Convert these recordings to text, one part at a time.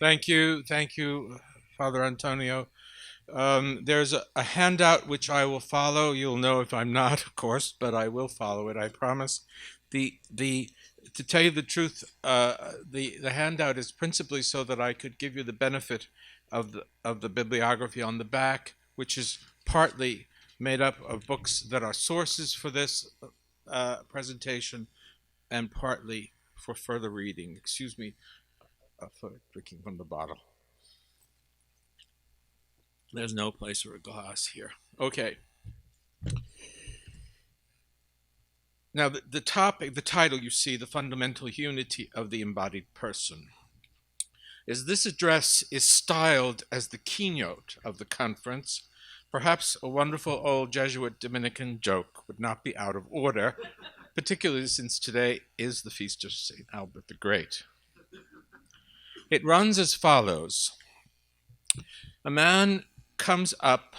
Thank you, Father Antonio. There's a handout which I will follow. You'll know if I'm not, of course, but I will follow it. I promise. The To tell you the truth, the handout is principally so that I could give you the benefit of the bibliography on the back, which is partly made up of books that are sources for this presentation, and partly for further reading. Excuse me for drinking from the bottle. There's no place for a glass here. Okay. Now, the title you see, The Fundamental Unity of the Embodied Person, is this address is styled as the keynote of the conference. Perhaps a wonderful old Jesuit Dominican joke would not be out of order, particularly since today is the feast of St. Albert the Great. It runs as follows. A man comes up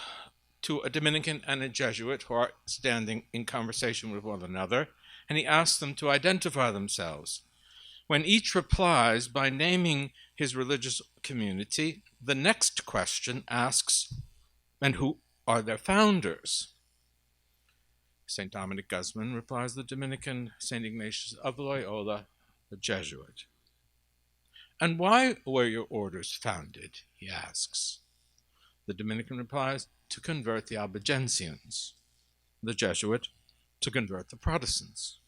to a Dominican and a Jesuit who are standing in conversation with one another, and he asks them to identify themselves. When each replies by naming his religious community, the next question asks, and who are their founders? St. Dominic Guzman replies the Dominican, St. Ignatius of Loyola, the Jesuit. And why were your orders founded, he asks. The Dominican replies, to convert the Albigensians. The Jesuit, to convert the Protestants.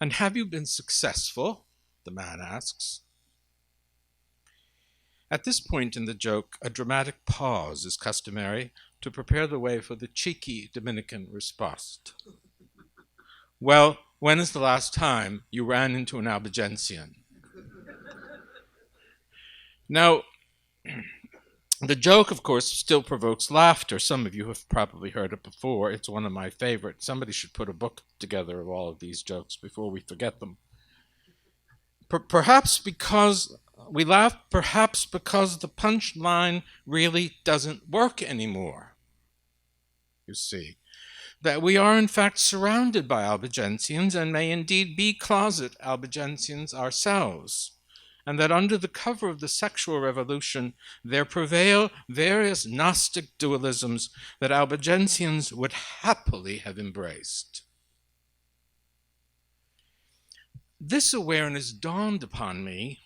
And have you been successful? The man asks. At this point in the joke, a dramatic pause is customary to prepare the way for the cheeky Dominican response. Well, when is the last time you ran into an Albigensian? Now, the joke, of course, still provokes laughter. Some of you have probably heard it before. It's one of my favorites. Somebody should put a book together of all of these jokes before we forget them. Perhaps because we laugh, perhaps because the punchline really doesn't work anymore. You see, that we are in fact surrounded by Albigensians and may indeed be closet Albigensians ourselves, and that under the cover of the sexual revolution there prevail various Gnostic dualisms that Albigensians would happily have embraced. This awareness dawned upon me,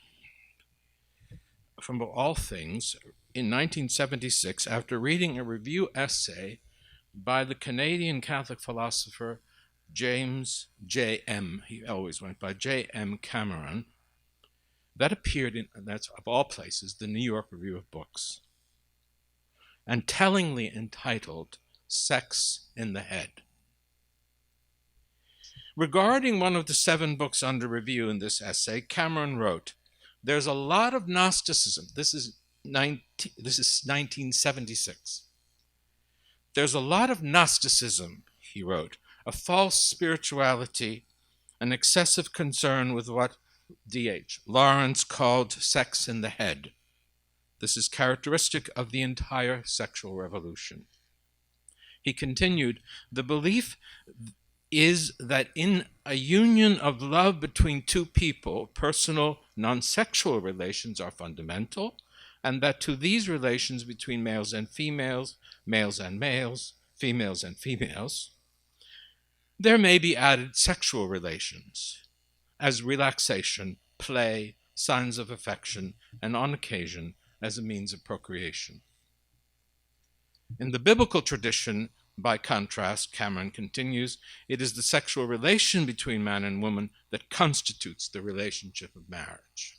from all things, in 1976 after reading a review essay by the Canadian Catholic philosopher James J.M., he always went by J.M. Cameron, that appeared in, that's of all places, the New York Review of Books, and tellingly entitled Sex in the Head. Regarding one of the 7 books under review in this essay, Cameron wrote, there's a lot of Gnosticism. This is 1976. There's a lot of Gnosticism, he wrote, a false spirituality, an excessive concern with what D.H. Lawrence called sex in the head. This is characteristic of the entire sexual revolution. He continued, the belief is that in a union of love between two people, personal, non-sexual relations are fundamental, and that to these relations between males and females, males and males, females and females, there may be added sexual relations as relaxation, play, signs of affection, and on occasion as a means of procreation. In the biblical tradition, by contrast, Cameron continues, it is the sexual relation between man and woman that constitutes the relationship of marriage.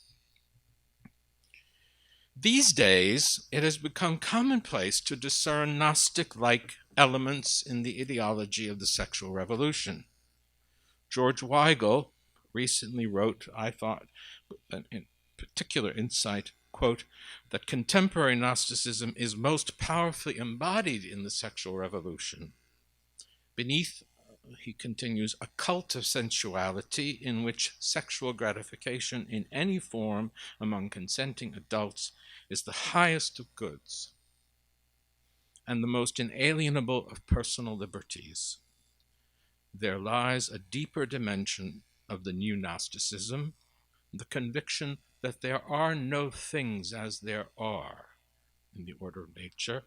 These days, it has become commonplace to discern Gnostic-like elements in the ideology of the sexual revolution. George Weigel recently wrote, I thought, in particular insight, quote, that contemporary Gnosticism is most powerfully embodied in the sexual revolution. Beneath, he continues, a cult of sensuality in which sexual gratification in any form among consenting adults is the highest of goods and the most inalienable of personal liberties. There lies a deeper dimension of the new Gnosticism, the conviction that there are no things as there are in the order of nature,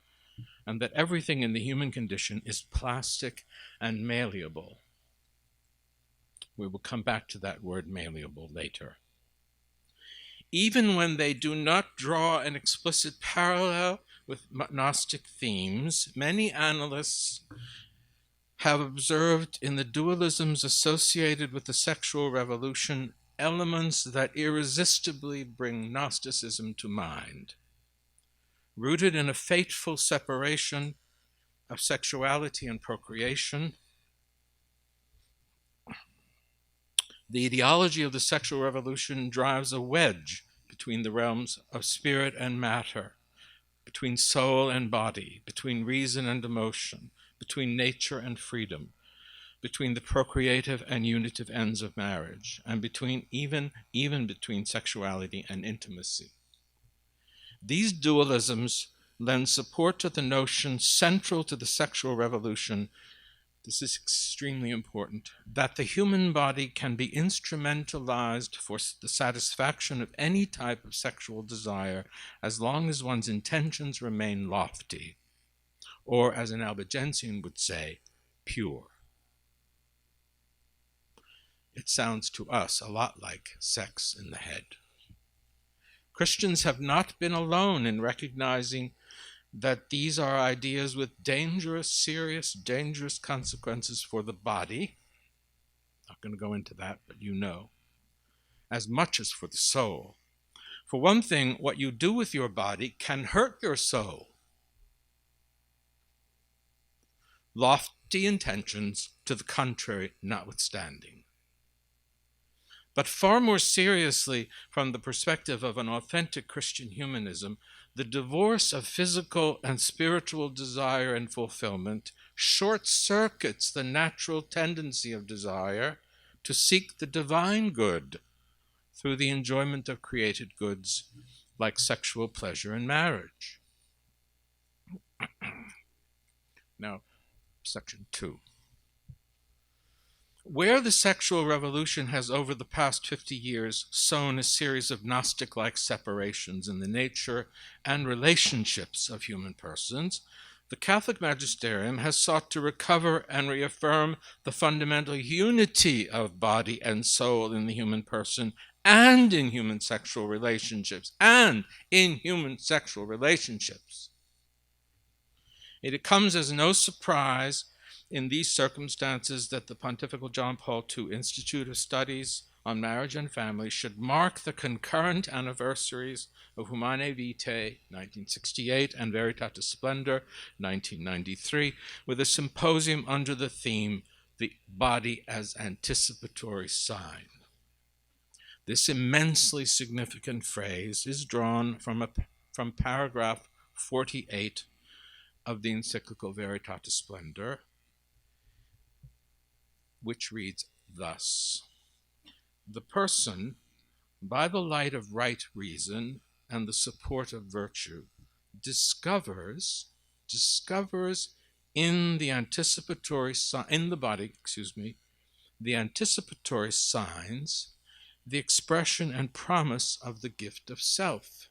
and that everything in the human condition is plastic and malleable. We will come back to that word malleable later. Even when they do not draw an explicit parallel with Gnostic themes, many analysts have observed in the dualisms associated with the sexual revolution elements that irresistibly bring Gnosticism to mind. Rooted in a fateful separation of sexuality and procreation, the ideology of the sexual revolution drives a wedge between the realms of spirit and matter, between soul and body, between reason and emotion, between nature and freedom, between the procreative and unitive ends of marriage, and between even between sexuality and intimacy. These dualisms lend support to the notion central to the sexual revolution, this is extremely important, that the human body can be instrumentalized for the satisfaction of any type of sexual desire as long as one's intentions remain lofty, or as an Albigensian would say, pure. It sounds to us a lot like sex in the head. Christians have not been alone in recognizing that these are ideas with serious, dangerous consequences for the body. Not going to go into that, but you know, as much as for the soul. For one thing, what you do with your body can hurt your soul. Lofty intentions to the contrary notwithstanding. But far more seriously, from the perspective of an authentic Christian humanism, the divorce of physical and spiritual desire and fulfillment short-circuits the natural tendency of desire to seek the divine good through the enjoyment of created goods like sexual pleasure and marriage. Now, section 2. Where the sexual revolution has over the past 50 years sown a series of Gnostic-like separations in the nature and relationships of human persons, the Catholic magisterium has sought to recover and reaffirm the fundamental unity of body and soul in the human person and in human sexual relationships, It comes as no surprise in these circumstances that the Pontifical John Paul II Institute of Studies on Marriage and Family should mark the concurrent anniversaries of Humanae Vitae, 1968, and Veritatis Splendor, 1993, with a symposium under the theme, The Body as Anticipatory Sign. This immensely significant phrase is drawn from paragraph 48 of the encyclical Veritatis Splendor, which reads thus: the person, by the light of right reason and the support of virtue, discovers in the anticipatory the anticipatory signs, the expression and promise of the gift of self,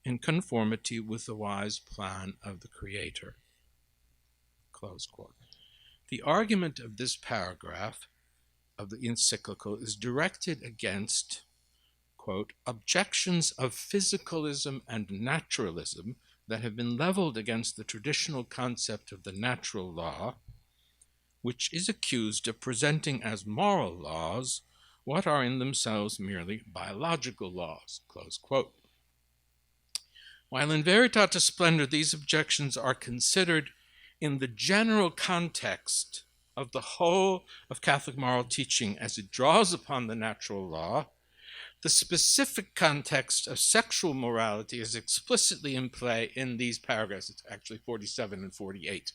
in conformity with the wise plan of the Creator. Close quote. The argument of this paragraph of the encyclical is directed against, quote, objections of physicalism and naturalism that have been leveled against the traditional concept of the natural law, which is accused of presenting as moral laws what are in themselves merely biological laws, close quote. While in Veritatis Splendor these objections are considered in the general context of the whole of Catholic moral teaching as it draws upon the natural law, the specific context of sexual morality is explicitly in play in these paragraphs. It's actually 47 and 48.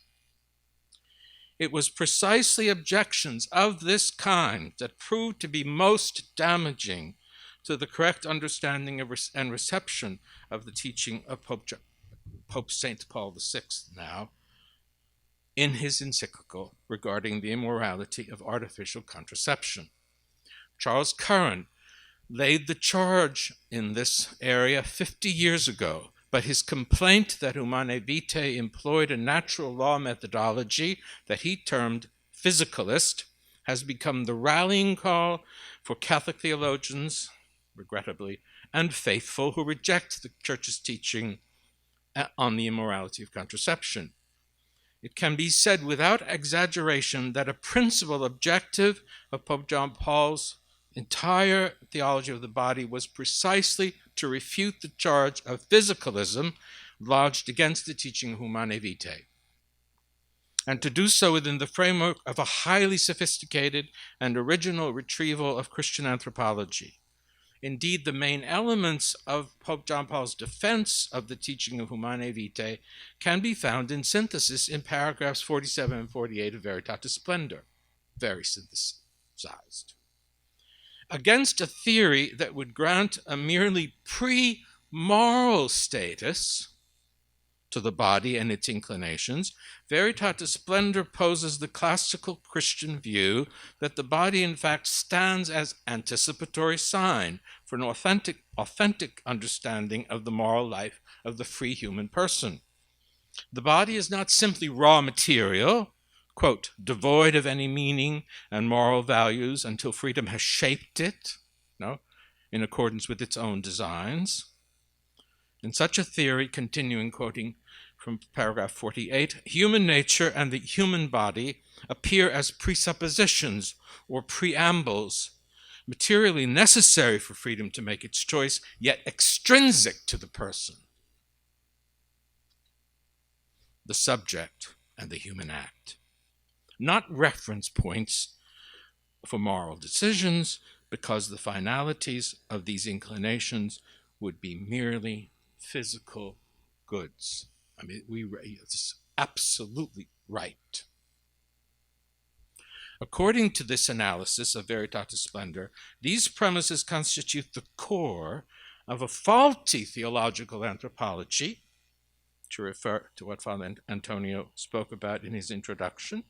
It was precisely objections of this kind that proved to be most damaging to the correct understanding and reception of the teaching of Pope St. Paul VI now, in his encyclical regarding the immorality of artificial contraception. Charles Curran laid the charge in this area 50 years ago, but his complaint that Humanae Vitae employed a natural law methodology that he termed physicalist has become the rallying call for Catholic theologians, regrettably, and faithful who reject the Church's teaching on the immorality of contraception. It can be said without exaggeration that a principal objective of Pope John Paul's entire theology of the body was precisely to refute the charge of physicalism lodged against the teaching of Humanae Vitae, and to do so within the framework of a highly sophisticated and original retrieval of Christian anthropology. Indeed, the main elements of Pope John Paul's defense of the teaching of Humanae Vitae can be found in synthesis in paragraphs 47 and 48 of Veritatis Splendor, very synthesized. Against a theory that would grant a merely pre-moral status to the body and its inclinations, Veritatis Splendor poses the classical Christian view that the body in fact stands as anticipatory sign for an authentic understanding of the moral life of the free human person. The body is not simply raw material, quote, devoid of any meaning and moral values until freedom has shaped it, in accordance with its own designs. In such a theory, continuing quoting from paragraph 48, human nature and the human body appear as presuppositions or preambles, materially necessary for freedom to make its choice, yet extrinsic to the person, the subject, and the human act. Not reference points for moral decisions, because the finalities of these inclinations would be merely physical goods. I mean, it's absolutely right. According to this analysis of Veritatis Splendor, these premises constitute the core of a faulty theological anthropology, to refer to what Father Antonio spoke about in his introduction,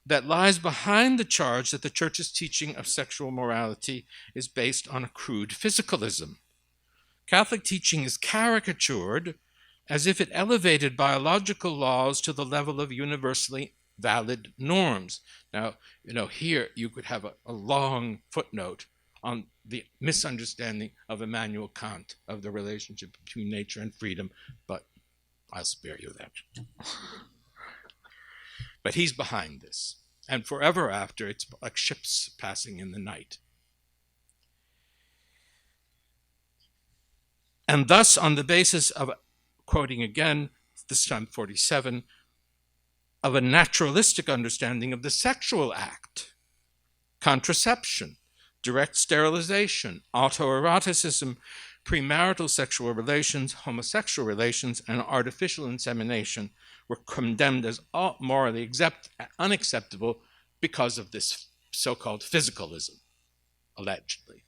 that lies behind the charge that the Church's teaching of sexual morality is based on a crude physicalism. Catholic teaching is caricatured as if it elevated biological laws to the level of universally valid norms. Now, here you could have a long footnote on the misunderstanding of Immanuel Kant of the relationship between nature and freedom, but I'll spare you that. But he's behind this. And forever after, it's like ships passing in the night. And thus, on the basis of, quoting again, this time 47, of a naturalistic understanding of the sexual act, contraception, direct sterilization, autoeroticism, premarital sexual relations, homosexual relations, and artificial insemination were condemned as morally unacceptable because of this so-called physicalism, allegedly.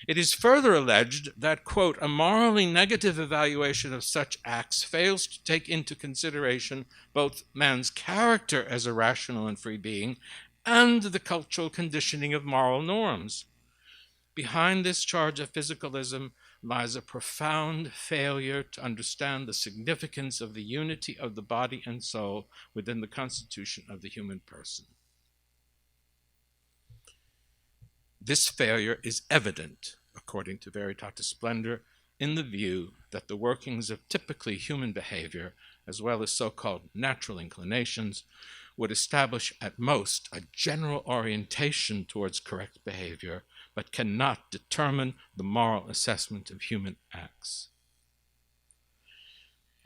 It is further alleged that, quote, a morally negative evaluation of such acts fails to take into consideration both man's character as a rational and free being and the cultural conditioning of moral norms. Behind this charge of physicalism lies a profound failure to understand the significance of the unity of the body and soul within the constitution of the human person. This failure is evident, according to Veritatis Splendor, in the view that the workings of typically human behavior, as well as so-called natural inclinations, would establish at most a general orientation towards correct behavior, but cannot determine the moral assessment of human acts.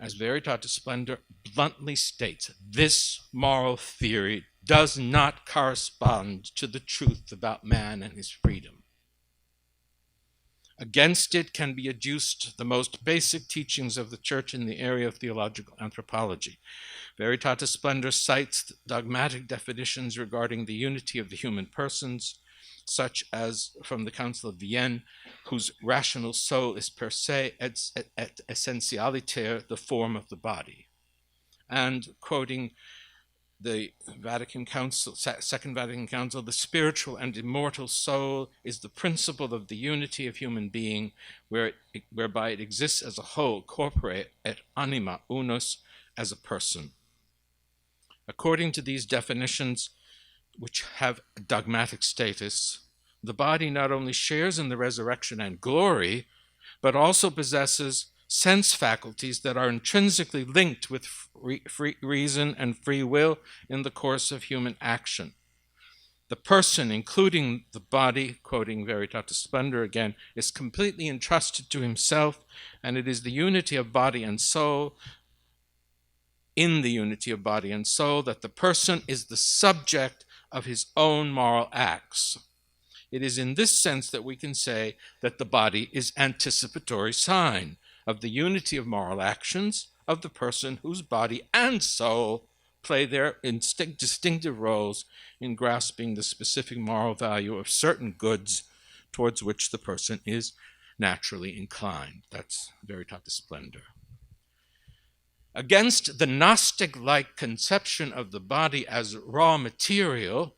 As Veritatis Splendor bluntly states, this moral theory does not correspond to the truth about man and his freedom. Against it can be adduced the most basic teachings of the Church in the area of theological anthropology. Veritatis Splendor cites dogmatic definitions regarding the unity of the human persons, such as from the Council of Vienne, whose rational soul is per se et essentialiter the form of the body. And quoting the Vatican Council, Second Vatican Council, the spiritual and immortal soul is the principle of the unity of human being, whereby it exists as a whole, corpore et anima unus, as a person. According to these definitions, which have a dogmatic status, the body not only shares in the resurrection and glory, but also possesses sense faculties that are intrinsically linked with free reason and free will in the course of human action. The person, including the body, quoting Veritatis Splendor again, is completely entrusted to himself, and it is the unity of body and soul, in the unity of body and soul, that the person is the subject of his own moral acts. It is in this sense that we can say that the body is anticipatory sign of the unity of moral actions of the person whose body and soul play their distinctive roles in grasping the specific moral value of certain goods towards which the person is naturally inclined. That's Veritatis Splendor. Against the Gnostic-like conception of the body as raw material,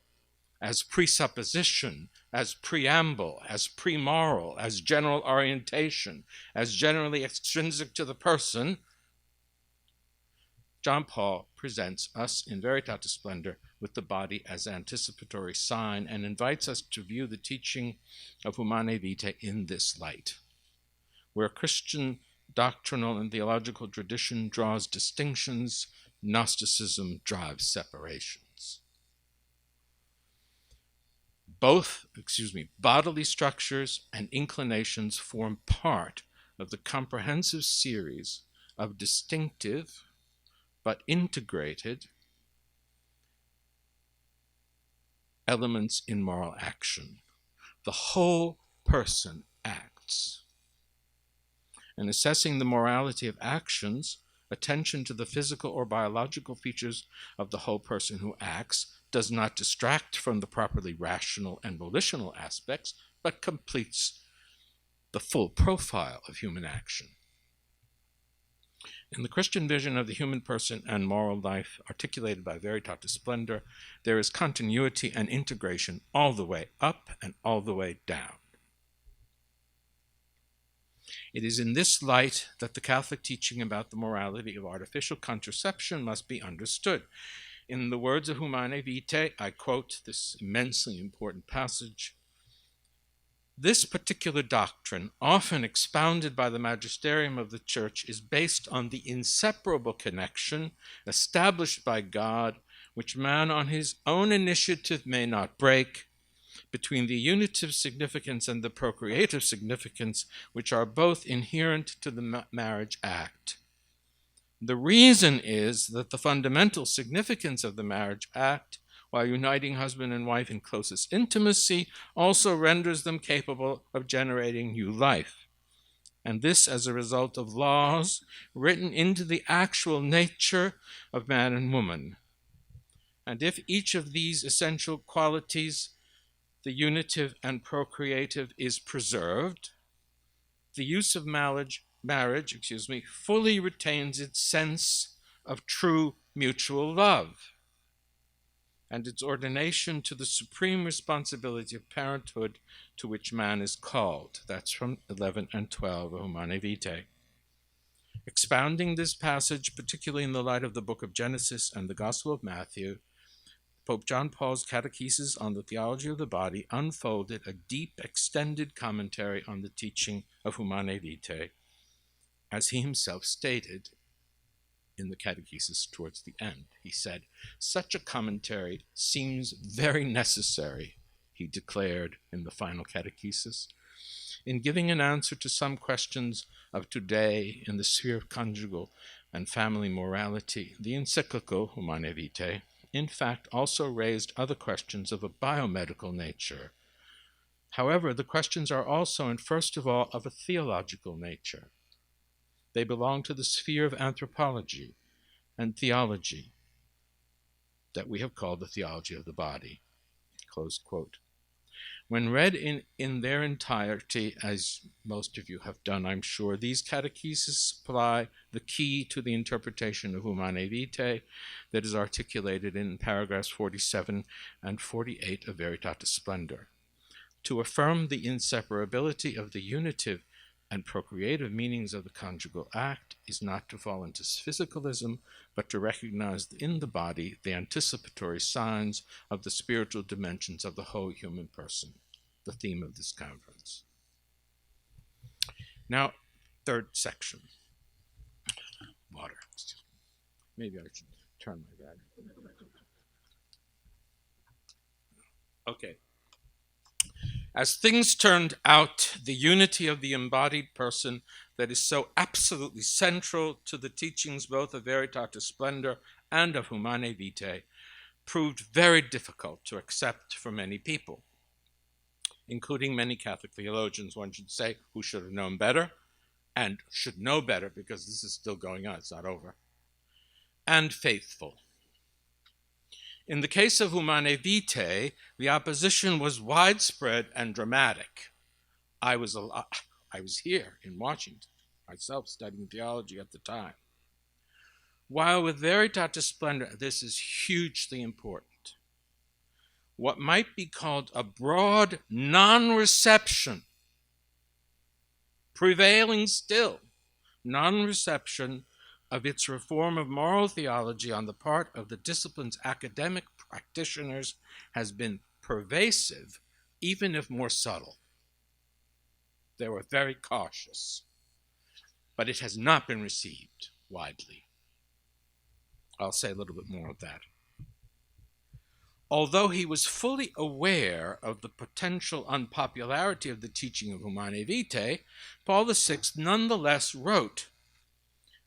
as presupposition, as preamble, as premoral, as general orientation, as generally extrinsic to the person, John Paul presents us in Veritatis Splendor with the body as anticipatory sign and invites us to view the teaching of Humanae Vitae in this light. Where Christian doctrinal and theological tradition draws distinctions, Gnosticism drives separations. Bodily structures and inclinations form part of the comprehensive series of distinctive but integrated elements in moral action. The whole person acts. In assessing the morality of actions, attention to the physical or biological features of the whole person who acts does not distract from the properly rational and volitional aspects, but completes the full profile of human action. In the Christian vision of the human person and moral life articulated by Veritatis Splendor, there is continuity and integration all the way up and all the way down. It is in this light that the Catholic teaching about the morality of artificial contraception must be understood. In the words of Humanae Vitae, I quote this immensely important passage, "This particular doctrine, often expounded by the magisterium of the Church, is based on the inseparable connection established by God, which man on his own initiative may not break, between the unitive significance and the procreative significance, which are both inherent to the marriage act. The reason is that the fundamental significance of the marriage act, while uniting husband and wife in closest intimacy, also renders them capable of generating new life, and this as a result of laws written into the actual nature of man and woman. And if each of these essential qualities, the unitive and procreative, is preserved, the use of marriage, fully retains its sense of true mutual love and its ordination to the supreme responsibility of parenthood to which man is called." That's from 11 and 12 of Humanae Vitae. Expounding this passage, particularly in the light of the book of Genesis and the Gospel of Matthew, Pope John Paul's Catechesis on the Theology of the Body unfolded a deep, extended commentary on the teaching of Humanae Vitae, as he himself stated in the Catechesis towards the end. He said, "Such a commentary seems very necessary," he declared in the final Catechesis, "in giving an answer to some questions of today in the sphere of conjugal and family morality. The encyclical Humanae Vitae, in fact, also raised other questions of a biomedical nature. However, the questions are also, and first of all, of a theological nature. They belong to the sphere of anthropology and theology that we have called the theology of the body." Close quote. When read in their entirety, as most of you have done, I'm sure, these catecheses supply the key to the interpretation of Humanae Vitae that is articulated in paragraphs 47 and 48 of Veritatis Splendor. To affirm the inseparability of the unitive and procreative meanings of the conjugal act is not to fall into physicalism, but to recognize in the body the anticipatory signs of the spiritual dimensions of the whole human person, the theme of this conference. Now, third section. Water. Maybe I should turn my back. Okay. As things turned out, the unity of the embodied person that is so absolutely central to the teachings both of Veritatis Splendor and of Humanae Vitae proved very difficult to accept for many people, including many Catholic theologians, one should say, who should have known better and should know better because this is still going on, it's not over, and faithful. In the case of Humanae Vitae, the opposition was widespread and dramatic. I was here in Washington, myself studying theology at the time. While with Veritatis Splendor, this is hugely important. What might be called a broad non-reception, prevailing still, non-reception of its reform of moral theology on the part of the discipline's academic practitioners has been pervasive, even if more subtle. They were very cautious, but it has not been received widely. I'll say a little bit more of that. Although he was fully aware of the potential unpopularity of the teaching of Humanae Vitae, Paul VI nonetheless wrote,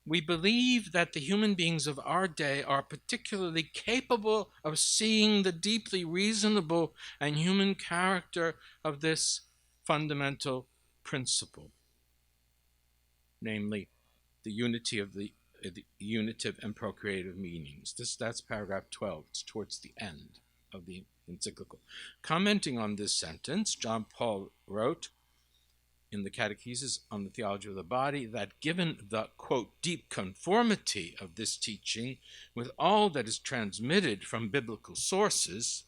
"We believe that the human beings of our day are particularly capable of seeing the deeply reasonable and human character of this fundamental principle, namely the unity of the unitive and procreative meanings." That's paragraph 12. It's towards the end of the encyclical. Commenting on this sentence, John Paul wrote in the Catechesis on the Theology of the Body that given the, quote, deep conformity of this teaching with all that is transmitted from biblical sources,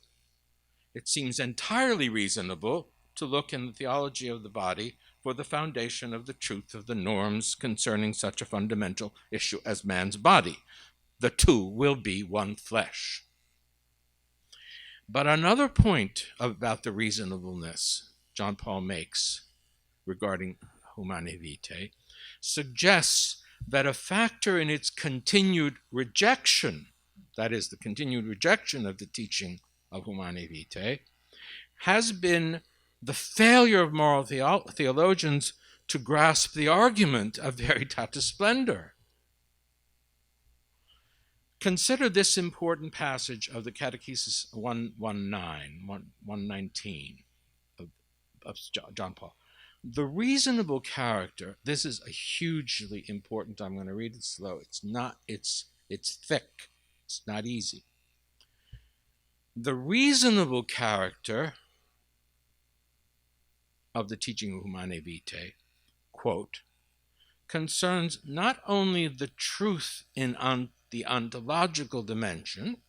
it seems entirely reasonable to look in the Theology of the Body for the foundation of the truth of the norms concerning such a fundamental issue as man's body. The two will be one flesh. But another point about the reasonableness John Paul makes regarding Humanae Vitae suggests that a factor in its continued rejection, that is, the continued rejection of the teaching of Humanae Vitae, has been the failure of moral theologians to grasp the argument of Veritatis Splendor. Consider this important passage of the Catechesis 119 of John Paul. The reasonable character, this is a hugely important, I'm going to read it slow, it's thick, it's not easy. The reasonable character of the teaching of Humanae Vitae, quote, concerns not only the truth in the ontological dimension,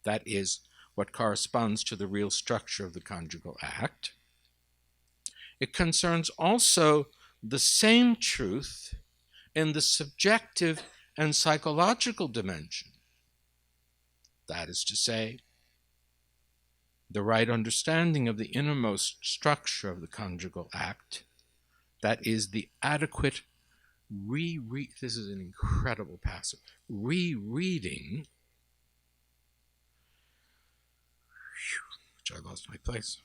that is, what corresponds to the real structure of the conjugal act, it concerns also the same truth in the subjective and psychological dimension, that is to say, the right understanding of the innermost structure of the conjugal act, that is the adequate this is an incredible passage, rereading, which I lost my place,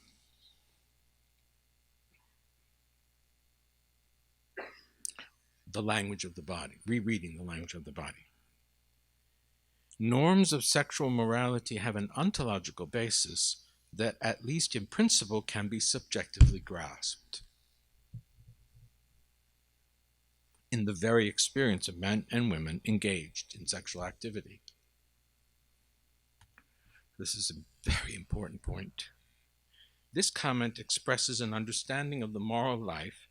the language of the body, rereading the language of the body. Norms of sexual morality have an ontological basis that, at least in principle, can be subjectively grasped in the very experience of men and women engaged in sexual activity. This is a very important point. This comment expresses an understanding of the moral life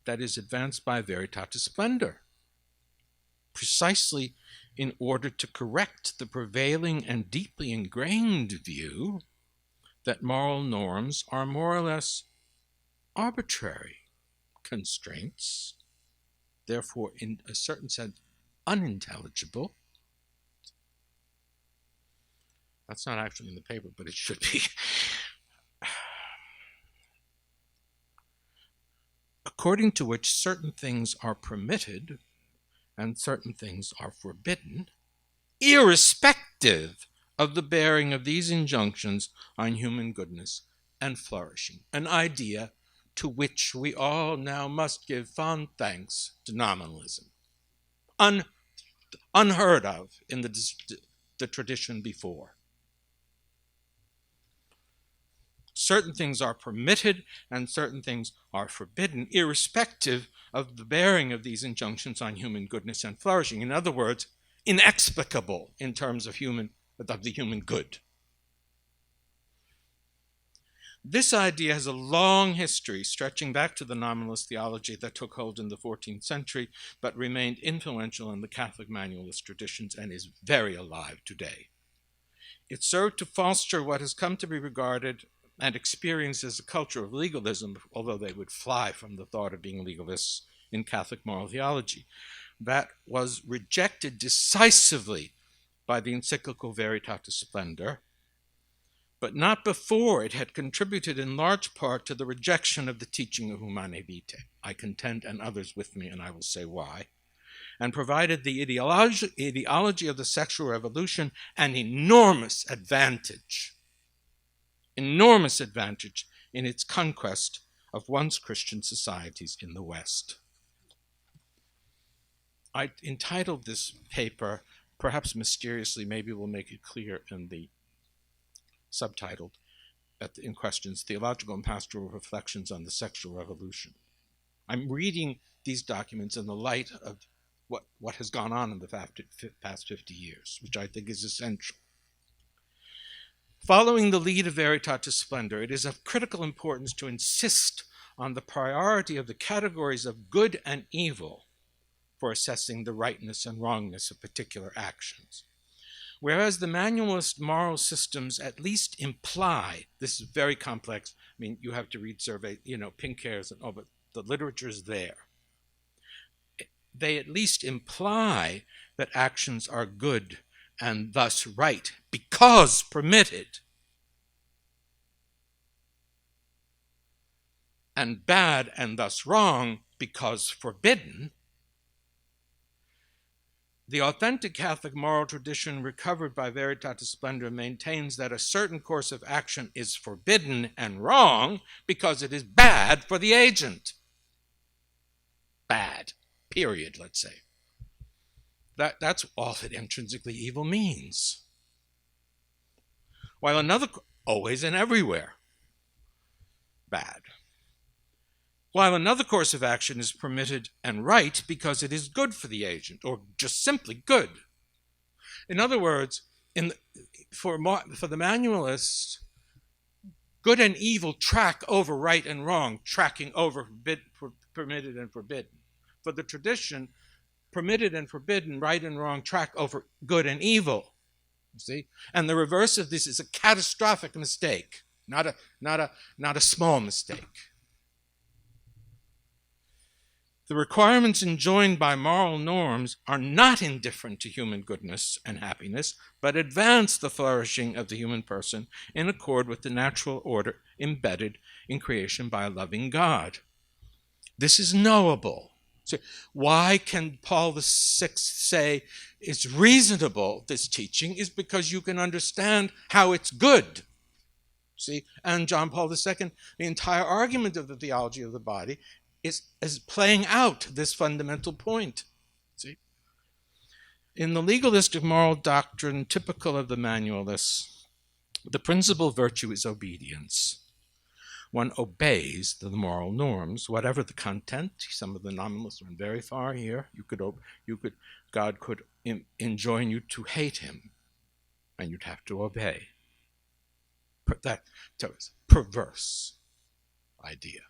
that is advanced by Veritatis Splendor, precisely in order to correct the prevailing and deeply ingrained view that moral norms are more or less arbitrary constraints, therefore in a certain sense unintelligible. That's not actually in the paper, but it should be. According to which certain things are permitted and certain things are forbidden, irrespective of the bearing of these injunctions on human goodness and flourishing, an idea to which we all now must give fond thanks to nominalism, unheard of in the tradition before. Certain things are permitted and certain things are forbidden, irrespective of the bearing of these injunctions on human goodness and flourishing. In other words, inexplicable in terms of the human good. This idea has a long history stretching back to the nominalist theology that took hold in the 14th century, but remained influential in the Catholic manualist traditions and is very alive today. It served to foster what has come to be regarded and experienced as a culture of legalism, although they would fly from the thought of being legalists in Catholic moral theology, that was rejected decisively by the encyclical Veritatis Splendor, but not before it had contributed in large part to the rejection of the teaching of Humanae Vitae. I contend, and others with me, and I will say why, and provided the ideology of the sexual revolution an enormous advantage in its conquest of once Christian societies in the West. I entitled this paper, perhaps mysteriously, maybe we'll make it clear in the subtitle in questions, Theological and Pastoral Reflections on the Sexual Revolution. I'm reading these documents in the light of what has gone on in the past 50 years, which I think is essential. Following the lead of Veritatis Splendor, it is of critical importance to insist on the priority of the categories of good and evil for assessing the rightness and wrongness of particular actions. Whereas the manualist moral systems at least imply, this is very complex, I mean, you have to read survey, pink hairs and all, but the literature is there. They at least imply that actions are good and thus right because permitted, and bad and thus wrong because forbidden. The authentic Catholic moral tradition recovered by Veritatis Splendor maintains that a certain course of action is forbidden and wrong because it is bad for the agent. Bad, period, let's say. That's all that intrinsically evil means. While another, always and everywhere, bad. While another course of action is permitted and right because it is good for the agent, or just simply good. In other words, for the manualist, good and evil track over right and wrong, tracking over permitted and forbidden. For the tradition, permitted and forbidden, right and wrong track over good and evil. You see? And the reverse of this is a catastrophic mistake, not a small mistake. The requirements enjoined by moral norms are not indifferent to human goodness and happiness, but advance the flourishing of the human person in accord with the natural order embedded in creation by a loving God. This is knowable. So why can Paul VI say it's reasonable, this teaching, is because you can understand how it's good. See, and John Paul II, the entire argument of the theology of the body is playing out this fundamental point. See? In the legalistic moral doctrine typical of the manualists, the principal virtue is obedience. One obeys the moral norms, whatever the content. Some of the nominalists went very far here. God could enjoin you to hate him, and you'd have to obey. perverse idea.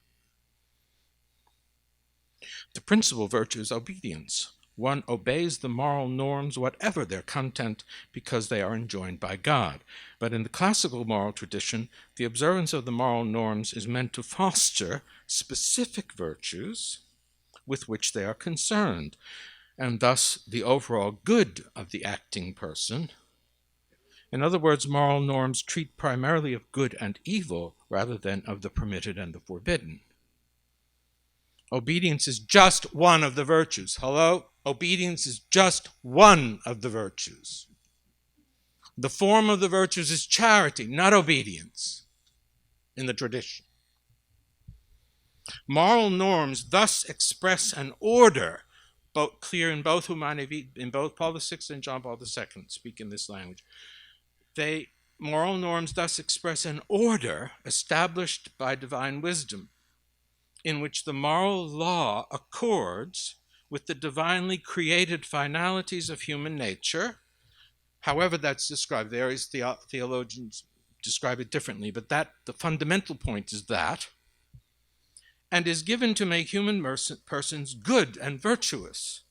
The principal virtue is obedience. One obeys the moral norms, whatever their content, because they are enjoined by God. But in the classical moral tradition, the observance of the moral norms is meant to foster specific virtues with which they are concerned, and thus the overall good of the acting person. In other words, moral norms treat primarily of good and evil rather than of the permitted and the forbidden. Obedience is just one of the virtues. Hello? Obedience is just one of the virtues. The form of the virtues is charity, not obedience, in the tradition. Moral norms thus express an order, clear in both Humanae, in both Paul VI and John Paul II speak in this language. Moral norms thus express an order established by divine wisdom, in which the moral law accords with the divinely created finalities of human nature. However that's described, various theologians describe it differently, but the fundamental point is that, and is given to make human persons good and virtuous.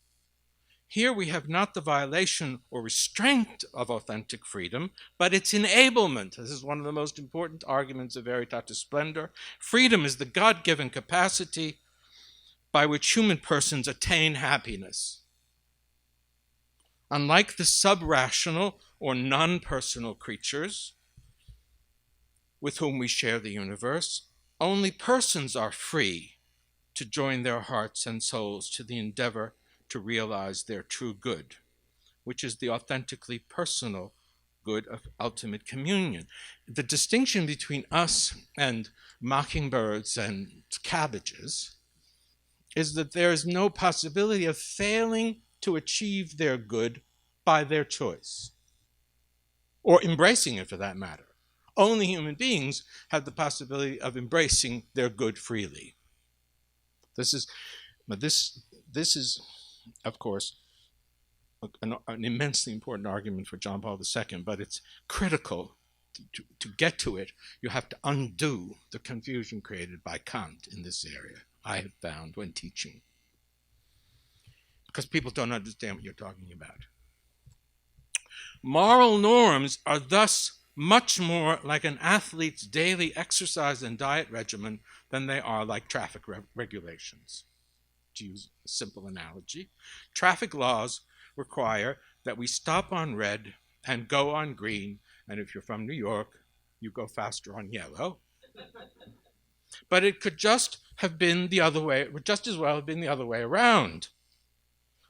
Here we have not the violation or restraint of authentic freedom, but its enablement. This is one of the most important arguments of Veritatis Splendor. Freedom is the God-given capacity by which human persons attain happiness. Unlike the sub-rational or non-personal creatures with whom we share the universe, only persons are free to join their hearts and souls to the endeavor to realize their true good, which is the authentically personal good of ultimate communion. The distinction between us and mockingbirds and cabbages is that there is no possibility of failing to achieve their good by their choice, or embracing it for that matter. Only human beings have the possibility of embracing their good freely. This is, of course, an immensely important argument for John Paul II, but it's critical to get to it. You have to undo the confusion created by Kant in this area, I have found when teaching, because people don't understand what you're talking about. Moral norms are thus much more like an athlete's daily exercise and diet regimen than they are like traffic regulations. To use a simple analogy, traffic laws require that we stop on red and go on green, and if you're from New York, you go faster on yellow. But it could just have been the other way, it would just as well have been the other way around.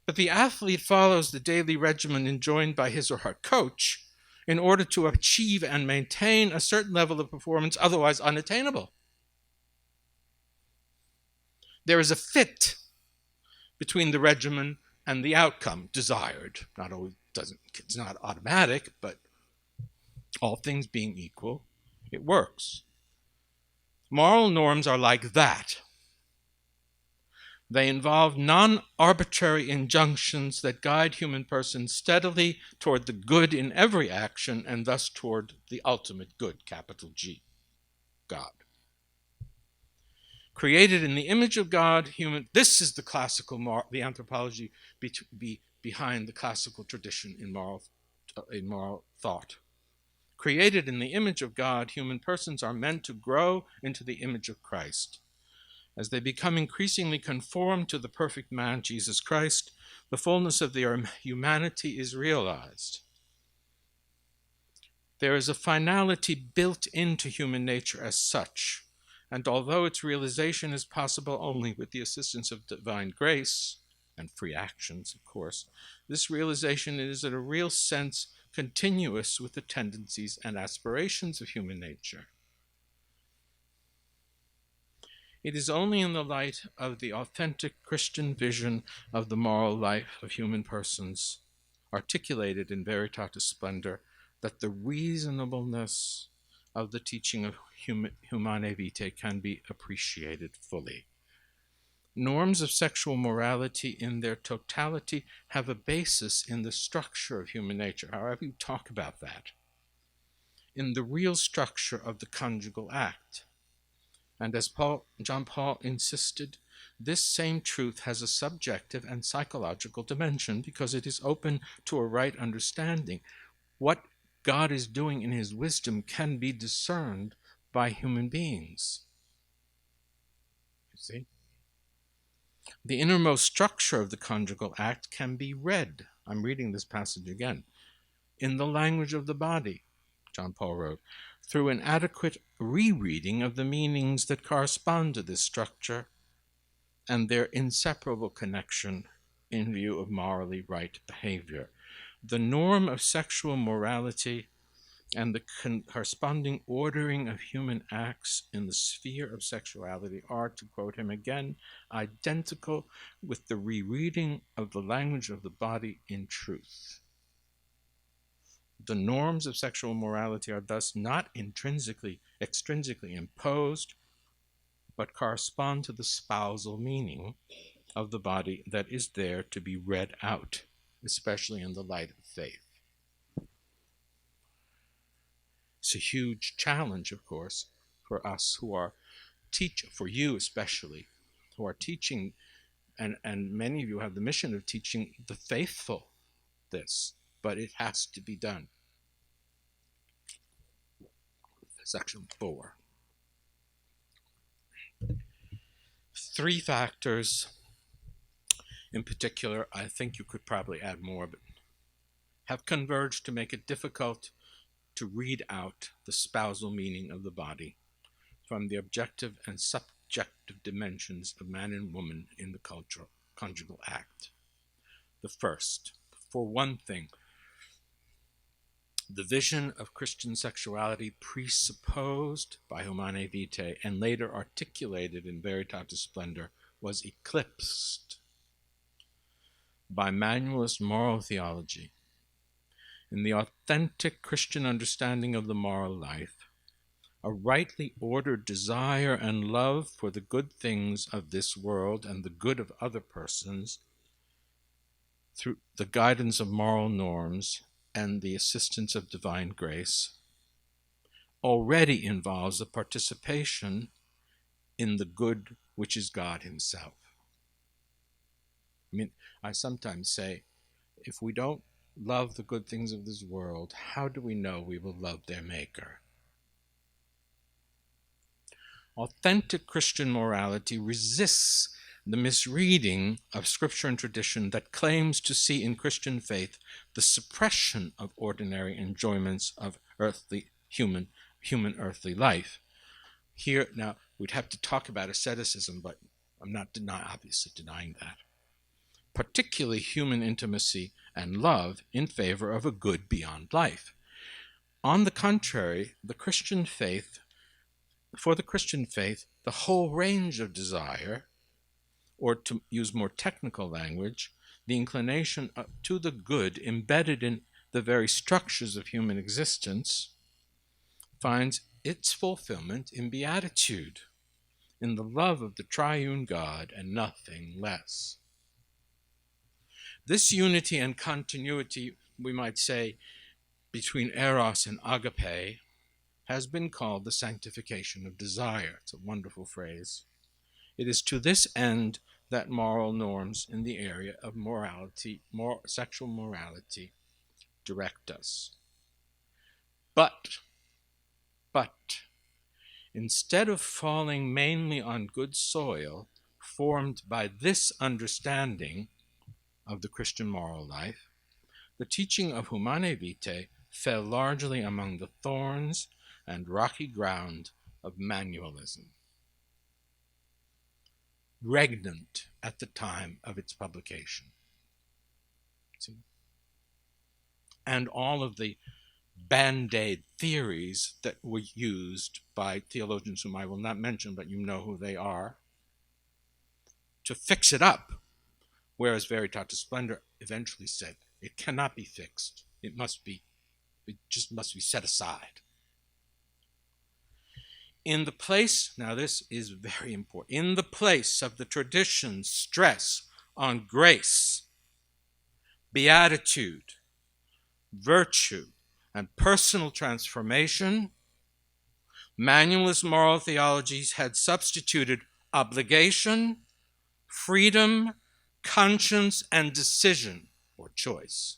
But the athlete follows the daily regimen enjoined by his or her coach in order to achieve and maintain a certain level of performance otherwise unattainable. There is a fit between the regimen and the outcome desired. It's not automatic, but all things being equal, it works. Moral norms are like that. They involve non-arbitrary injunctions that guide human persons steadily toward the good in every action and thus toward the ultimate good, capital G, God. Created in the image of God, this is the classical, the anthropology behind the classical tradition in moral thought. Created in the image of God, human persons are meant to grow into the image of Christ. As they become increasingly conformed to the perfect man, Jesus Christ, the fullness of their humanity is realized. There is a finality built into human nature as such, and although its realization is possible only with the assistance of divine grace and free actions, of course, this realization is in a real sense continuous with the tendencies and aspirations of human nature. It is only in the light of the authentic Christian vision of the moral life of human persons, articulated in Veritatis Splendor, that the reasonableness of the teaching of Humanae Vitae can be appreciated fully. Norms of sexual morality in their totality have a basis in the structure of human nature, however you talk about that. in the real structure of the conjugal act. And as John Paul insisted, this same truth has a subjective and psychological dimension because it is open to a right understanding. What God is doing in his wisdom can be discerned by human beings. You see? The innermost structure of the conjugal act can be read, I'm reading this passage again, in the language of the body, John Paul wrote, through an adequate rereading of the meanings that correspond to this structure and their inseparable connection in view of morally right behavior. The norm of sexual morality and the corresponding ordering of human acts in the sphere of sexuality are, to quote him again, identical with the rereading of the language of the body in truth. The norms of sexual morality are thus not extrinsically imposed, but correspond to the spousal meaning of the body that is there to be read out, especially in the light of faith. It's a huge challenge, of course, for us who are for you especially, who are teaching, and many of you have the mission of teaching the faithful this, but it has to be done. Section 4. 3 factors in particular, I think you could probably add more, but have converged to make it difficult to read out the spousal meaning of the body from the objective and subjective dimensions of man and woman in the conjugal act. The first, for one thing, the vision of Christian sexuality presupposed by Humanae Vitae and later articulated in Veritatis Splendor was eclipsed by manualist moral theology. In the authentic Christian understanding of the moral life, a rightly ordered desire and love for the good things of this world and the good of other persons through the guidance of moral norms and the assistance of divine grace already involves a participation in the good which is God himself. I sometimes say, if we don't love the good things of this world, how do we know we will love their Maker? Authentic Christian morality resists the misreading of scripture and tradition that claims to see in Christian faith the suppression of ordinary enjoyments of human earthly life. Here, now, we'd have to talk about asceticism, but I'm not obviously denying that. Particularly human intimacy and love in favor of a good beyond life. On the contrary, for the Christian faith, the whole range of desire, or to use more technical language, the inclination to the good embedded in the very structures of human existence, finds its fulfillment in beatitude, in the love of the triune God and nothing less. This unity and continuity, we might say, between eros and agape, has been called the sanctification of desire. It's a wonderful phrase. It is to this end that moral norms in the area of morality, sexual morality, direct us. But, instead of falling mainly on good soil formed by this understanding of the Christian moral life, the teaching of Humanae Vitae fell largely among the thorns and rocky ground of manualism, regnant at the time of its publication. See? And all of the band-aid theories that were used by theologians whom I will not mention, but you know who they are, to fix it up. Whereas Veritatis Splendor eventually said, it cannot be fixed. It just must be set aside. In the place, now this is very important, in the place of the tradition's stress on grace, beatitude, virtue, and personal transformation, manualist moral theologies had substituted obligation, freedom, conscience, and decision, or choice.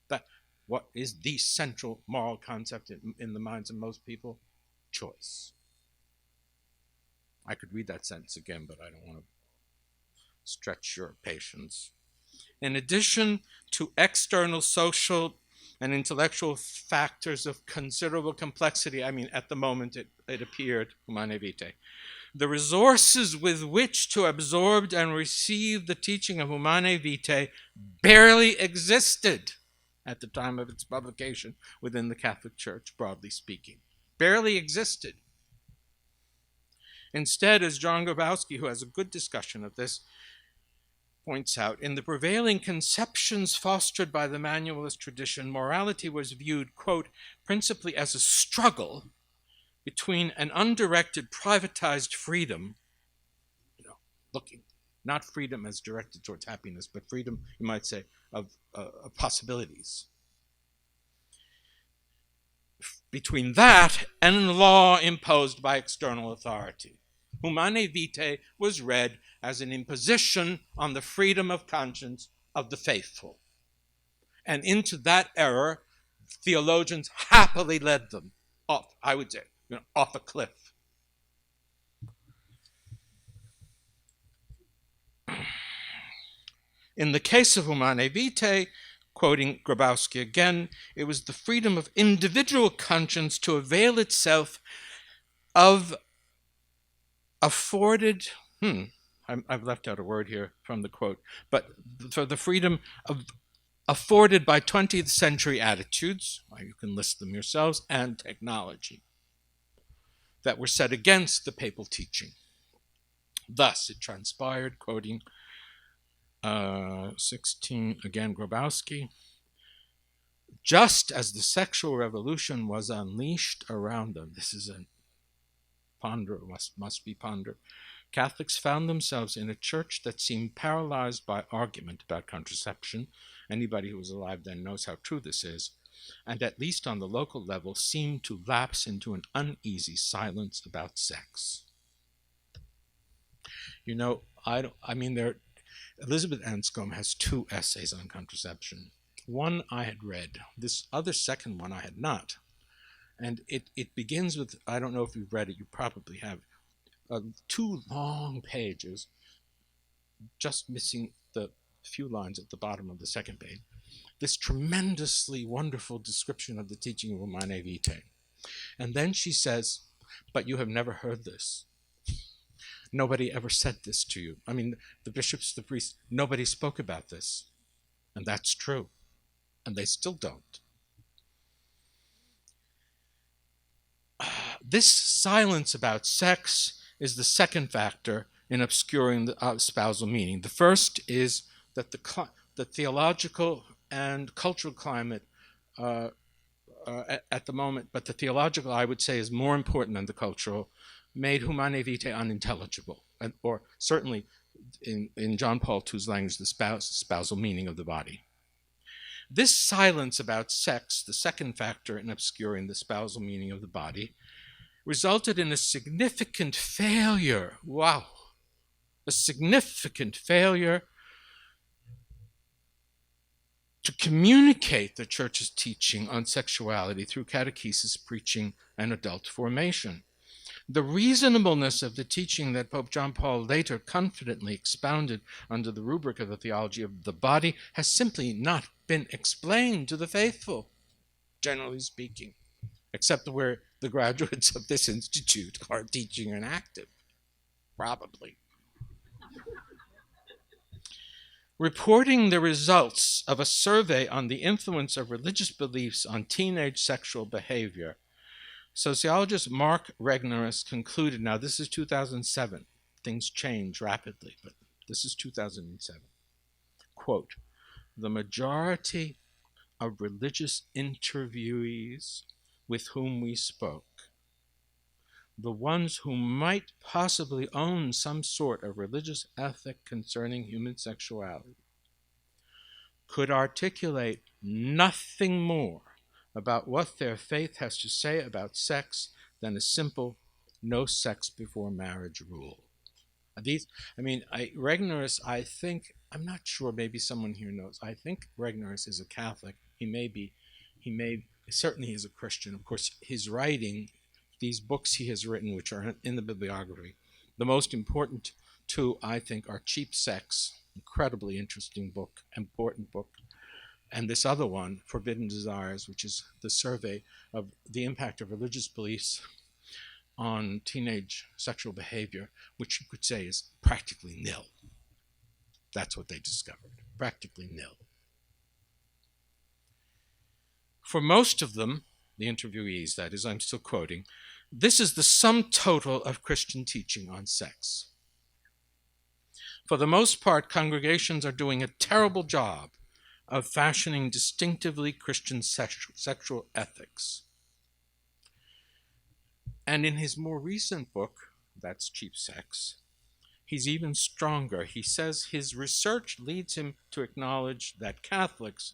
That what is the central moral concept in the minds of most people? Choice. I could read that sentence again, but I don't want to stretch your patience. In addition to external social and intellectual factors of considerable complexity, I mean, at the moment it appeared, Humanae Vitae, the resources with which to absorb and receive the teaching of Humanae Vitae barely existed at the time of its publication within the Catholic Church, broadly speaking. Barely existed. Instead, as John Grabowski, who has a good discussion of this, points out, in the prevailing conceptions fostered by the manualist tradition, morality was viewed, quote, principally as a struggle between an undirected, privatized freedom, looking, not freedom as directed towards happiness, but freedom, you might say, of possibilities. Between that and law imposed by external authority. Humanae Vitae was read as an imposition on the freedom of conscience of the faithful. And into that error, theologians happily led them off, I would say, off a cliff. In the case of Humanae Vitae, quoting Grabowski again, it was the freedom of individual conscience to avail itself of afforded, I've left out a word here from the quote, but for the freedom of afforded by 20th century attitudes, you can list them yourselves, and technology that were set against the papal teaching. Thus, it transpired, quoting 16, again Grabowski, just as the sexual revolution was unleashed around them, this is a ponder, must be pondered, Catholics found themselves in a church that seemed paralyzed by argument about contraception. Anybody who was alive then knows how true this is, and at least on the local level seemed to lapse into an uneasy silence about sex. Elizabeth Anscombe has 2 essays on contraception. One I had read, this other second one I had not. And it begins with, I don't know if you've read it, you probably have, 2 long pages, just missing the few lines at the bottom of the second page. This tremendously wonderful description of the teaching of Humanae Vitae. And then she says, but you have never heard this. Nobody ever said this to you. I mean, the bishops, the priests, nobody spoke about this. And that's true. And they still don't. This silence about sex is the second factor in obscuring the spousal meaning. The first is that the theological and cultural climate at the moment, but the theological, I would say, is more important than the cultural, made Humanae Vitae unintelligible, or certainly in John Paul II's language, the spousal meaning of the body. This silence about sex, the second factor in obscuring the spousal meaning of the body, resulted in a significant failure, a significant failure to communicate the Church's teaching on sexuality through catechesis, preaching, and adult formation. The reasonableness of the teaching that Pope John Paul later confidently expounded under the rubric of the theology of the body has simply not been explained to the faithful, generally speaking, except where the graduates of this institute are teaching and active, probably. Reporting the results of a survey on the influence of religious beliefs on teenage sexual behavior, sociologist Mark Regnerus concluded, now this is 2007, things change rapidly, but this is 2007, quote, the majority of religious interviewees with whom we spoke, the ones who might possibly own some sort of religious ethic concerning human sexuality, could articulate nothing more about what their faith has to say about sex than a simple no sex before marriage rule. Regnerus, I'm not sure, maybe someone here knows. I think Regnerus is a Catholic. Certainly he's a Christian. Of course, his writing, these books he has written, which are in the bibliography, the most important two, I think, are Cheap Sex, incredibly interesting book, important book, and this other one, Forbidden Desires, which is the survey of the impact of religious beliefs on teenage sexual behavior, which you could say is practically nil. That's what they discovered, practically nil. For most of them, the interviewees, that is, I'm still quoting, this is the sum total of Christian teaching on sex. For the most part, congregations are doing a terrible job of fashioning distinctively Christian sexual ethics. And in his more recent book, that's Cheap Sex, he's even stronger. He says his research leads him to acknowledge that Catholics,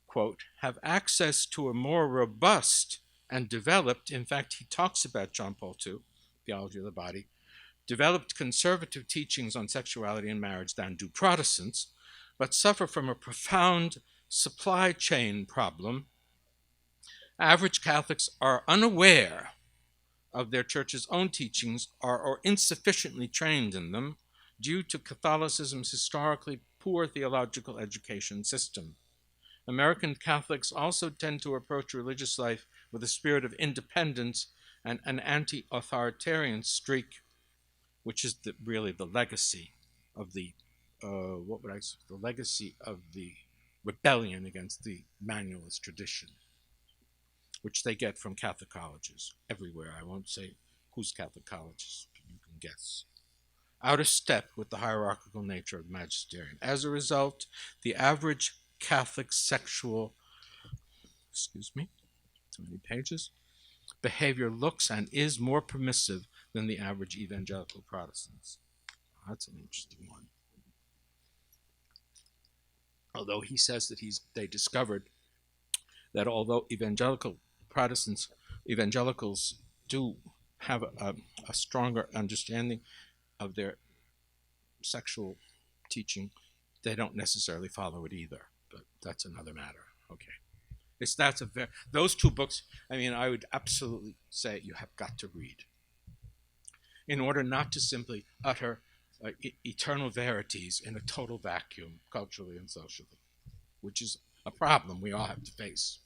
quote, have access to a more robust and developed, in fact, he talks about John Paul II, theology of the body, developed conservative teachings on sexuality and marriage than do Protestants, but suffer from a profound supply chain problem. Average Catholics are unaware of their church's own teachings or insufficiently trained in them due to Catholicism's historically poor theological education system. American Catholics also tend to approach religious life with a spirit of independence and an anti-authoritarian streak, which is really the legacy of the legacy of the rebellion against the manualist tradition, which they get from Catholic colleges everywhere. I won't say whose Catholic colleges, you can guess. Out of step with the hierarchical nature of the magisterium. As a result, the average Catholic sexual, too many pages, behavior looks and is more permissive than the average evangelical Protestants. That's an interesting one. Although he says that they discovered that although evangelicals do have a stronger understanding of their sexual teaching, they don't necessarily follow it either. But that's another matter. Okay. Those two books, I would absolutely say you have got to read in order not to simply utter eternal verities in a total vacuum, culturally and socially, which is a problem we all have to face.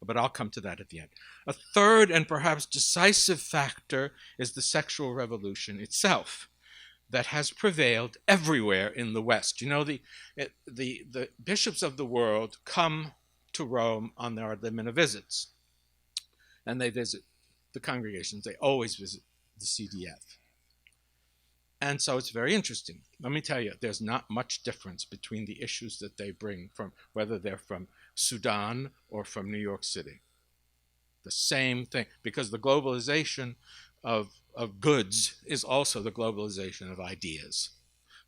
But I'll come to that at the end. A third and perhaps decisive factor is the sexual revolution itself that has prevailed everywhere in the West. The bishops of the world come to Rome on their limina visits, and they visit the congregations. They always visit the CDF. And so it's very interesting. Let me tell you, there's not much difference between the issues that they bring from whether they're from Sudan or from New York City. The same thing, because the globalization of goods is also the globalization of ideas.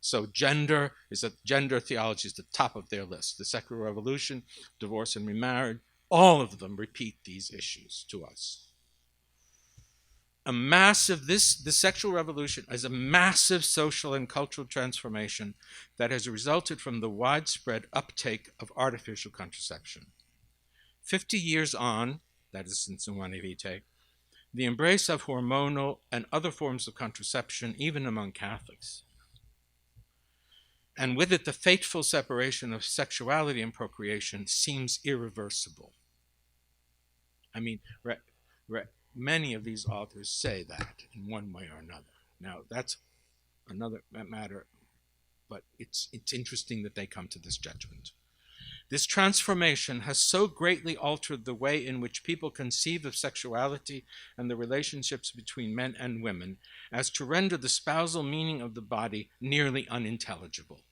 So gender theology is the top of their list. The secular revolution, divorce and remarriage, all of them repeat these issues to us. The sexual revolution is a massive social and cultural transformation that has resulted from the widespread uptake of artificial contraception. 50 years on, that is since Humanae Vitae, the embrace of hormonal and other forms of contraception, even among Catholics, and with it the fateful separation of sexuality and procreation, seems irreversible. Many of these authors say that in one way or another. Now, that's another matter, but it's interesting that they come to this judgment. This transformation has so greatly altered the way in which people conceive of sexuality and the relationships between men and women as to render the spousal meaning of the body nearly unintelligible.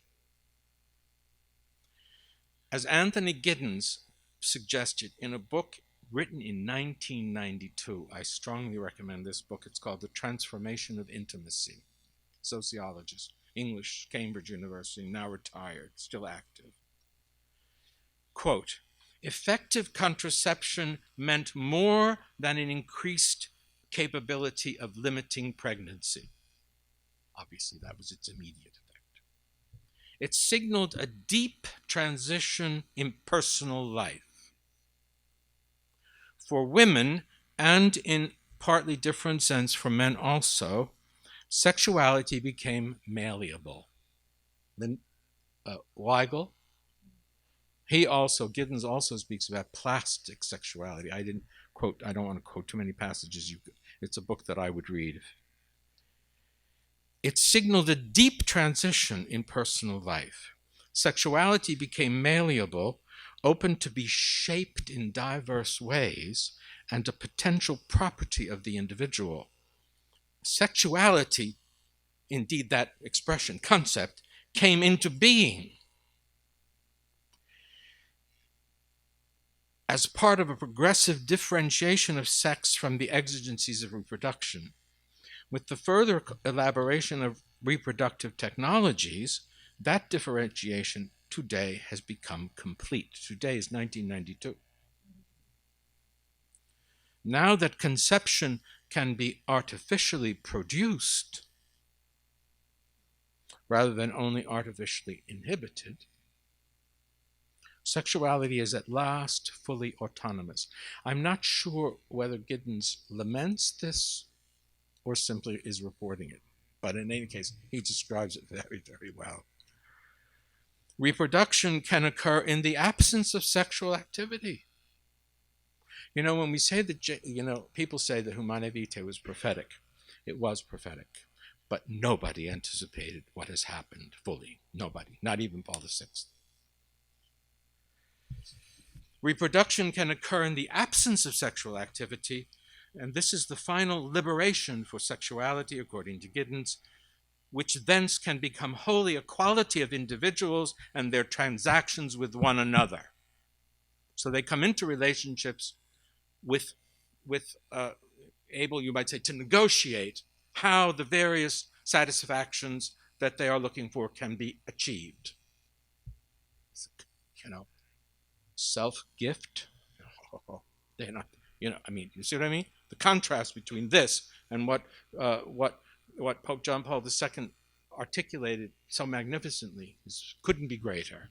As Anthony Giddens suggested in a book written in 1992, I strongly recommend this book. It's called The Transformation of Intimacy. Sociologist, English, Cambridge University, now retired, still active. quote, effective contraception meant more than an increased capability of limiting pregnancy. Obviously, that was its immediate effect. It signaled a deep transition in personal life. For women, and in partly different sense for men also, sexuality became malleable. Weigel, Giddens also speaks about plastic sexuality. I don't want to quote too many passages. It's a book that I would read. It signaled a deep transition in personal life. Sexuality became malleable, open to be shaped in diverse ways, and a potential property of the individual. Sexuality, indeed that expression, concept, came into being as part of a progressive differentiation of sex from the exigencies of reproduction. With the further elaboration of reproductive technologies, that differentiation today has become complete. Today is 1992. Now that conception can be artificially produced rather than only artificially inhibited, sexuality is at last fully autonomous. I'm not sure whether Giddens laments this or simply is reporting it, but in any case, he describes it very, very well. Reproduction can occur in the absence of sexual activity. When we say that, people say that Humanae Vitae was prophetic. It was prophetic, but nobody anticipated what has happened fully. Nobody, not even Paul VI. Reproduction can occur in the absence of sexual activity, and this is the final liberation for sexuality, according to Giddens, which thence can become wholly a quality of individuals and their transactions with one another. So they come into relationships with able, you might say, to negotiate how the various satisfactions that they are looking for can be achieved. Self-gift. They're not, you see what I mean? The contrast between this and what Pope John Paul II articulated so magnificently couldn't be greater.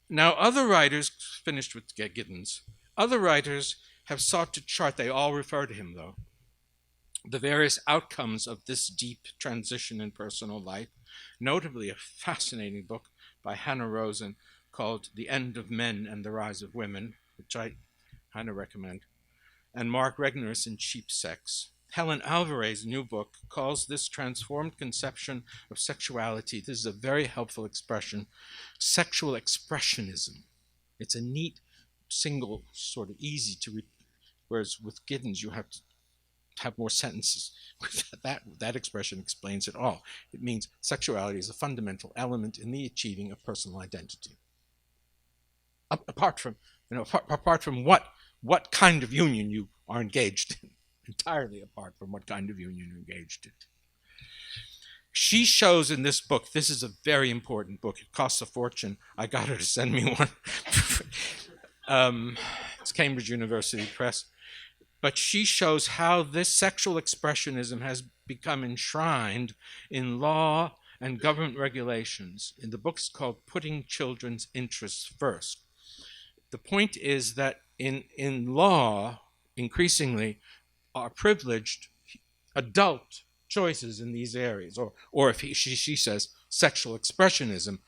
Now, other writers, finished with Giddens, other writers have sought to chart, they all refer to him though, the various outcomes of this deep transition in personal life, notably a fascinating book by Hannah Rosen called The End of Men and the Rise of Women, which I kind of recommend, and Mark Regnerus in Cheap Sex. Helen Alvarez's new book calls this transformed conception of sexuality, this is a very helpful expression, sexual expressionism. It's a neat, single, sort of easy to read, whereas with Giddens you have to have more sentences. That expression explains it all. It means sexuality is a fundamental element in the achieving of personal identity. Apart from what kind of union you are engaged in, entirely apart from what kind of union you're engaged in. She shows in this book, this is a very important book, it costs a fortune, I got her to send me one. It's Cambridge University Press. But she shows how this sexual expressionism has become enshrined in law and government regulations. In the book's called Putting Children's Interests First. The point is that in law, increasingly, are privileged adult choices in these areas, or if she says sexual expressionism,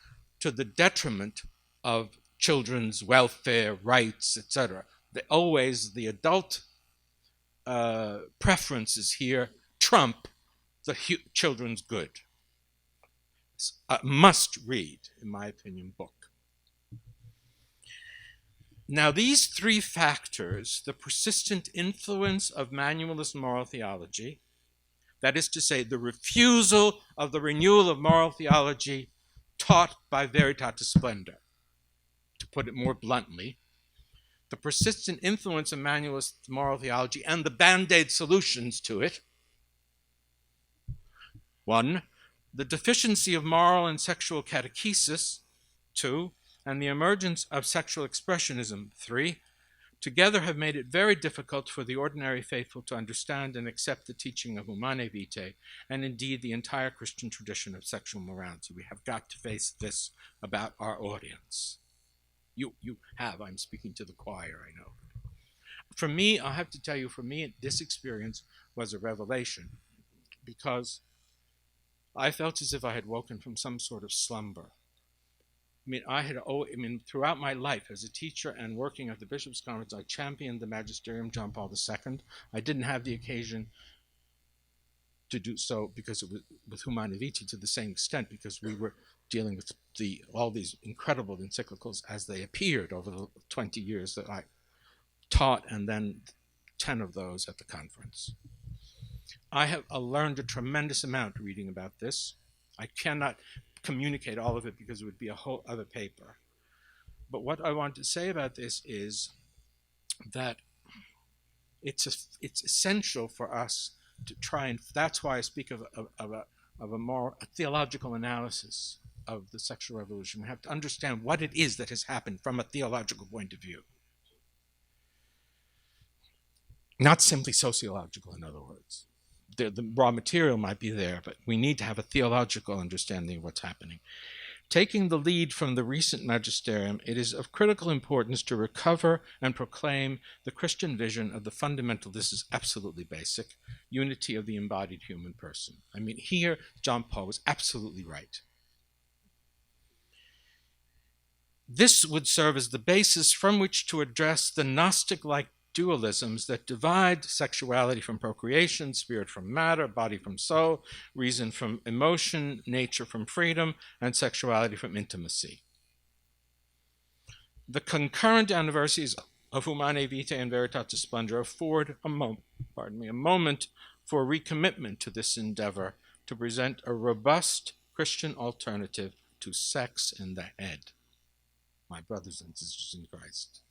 to the detriment of children's welfare, rights, etc. Always the adult preferences here trump the children's good. It's a must-read, in my opinion, book. Now, these three factors, the persistent influence of manualist moral theology, that is to say, the refusal of the renewal of moral theology taught by Veritatis Splendor, to put it more bluntly, the persistent influence of manualist moral theology and the band-aid solutions to it. One, the deficiency of moral and sexual catechesis. Two, and the emergence of sexual expressionism, 3, together have made it very difficult for the ordinary faithful to understand and accept the teaching of Humanae Vitae, and indeed the entire Christian tradition of sexual morality. We have got to face this about our audience. You have, I'm speaking to the choir, I know. For me, I have to tell you, this experience was a revelation, because I felt as if I had woken from some sort of slumber. Throughout my life as a teacher and working at the Bishops' Conference, I championed the Magisterium John Paul II. I didn't have the occasion to do so because it was with Humanae Vitae to the same extent, because we were dealing with all these incredible encyclicals as they appeared over the 20 years that I taught, and then 10 of those at the conference. I have learned a tremendous amount reading about this. I cannot communicate all of it because it would be a whole other paper. But what I want to say about this is that it's essential for us to try, and that's why I speak of a more theological analysis of the sexual revolution. We have to understand what it is that has happened from a theological point of view. Not simply sociological, in other words. The raw material might be there, but we need to have a theological understanding of what's happening. Taking the lead from the recent magisterium, it is of critical importance to recover and proclaim the Christian vision of the fundamental, this is absolutely basic, unity of the embodied human person. Here, John Paul was absolutely right. This would serve as the basis from which to address the Gnostic-like dualisms that divide sexuality from procreation, spirit from matter, body from soul, reason from emotion, nature from freedom, and sexuality from intimacy. The concurrent anniversaries of Humanae Vitae and Veritatis Splendor afford a moment for recommitment to this endeavor to present a robust Christian alternative to sex in the head. My brothers and sisters in Christ.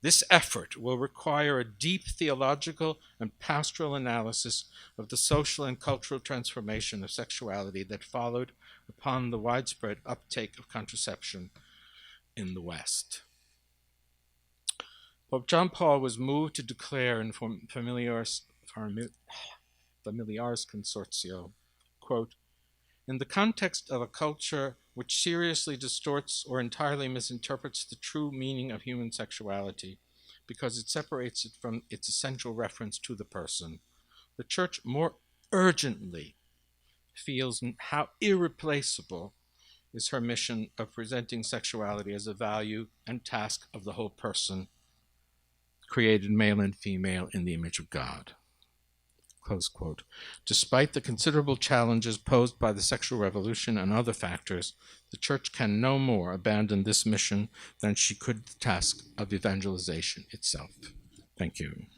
This effort will require a deep theological and pastoral analysis of the social and cultural transformation of sexuality that followed upon the widespread uptake of contraception in the West. Pope John Paul was moved to declare in Familiaris Consortio, quote, "In the context of a culture which seriously distorts or entirely misinterprets the true meaning of human sexuality because it separates it from its essential reference to the person, the Church more urgently feels how irreplaceable is her mission of presenting sexuality as a value and task of the whole person, created male and female in the image of God." Close quote. Despite the considerable challenges posed by the sexual revolution and other factors, the Church can no more abandon this mission than she could the task of evangelization itself. Thank you.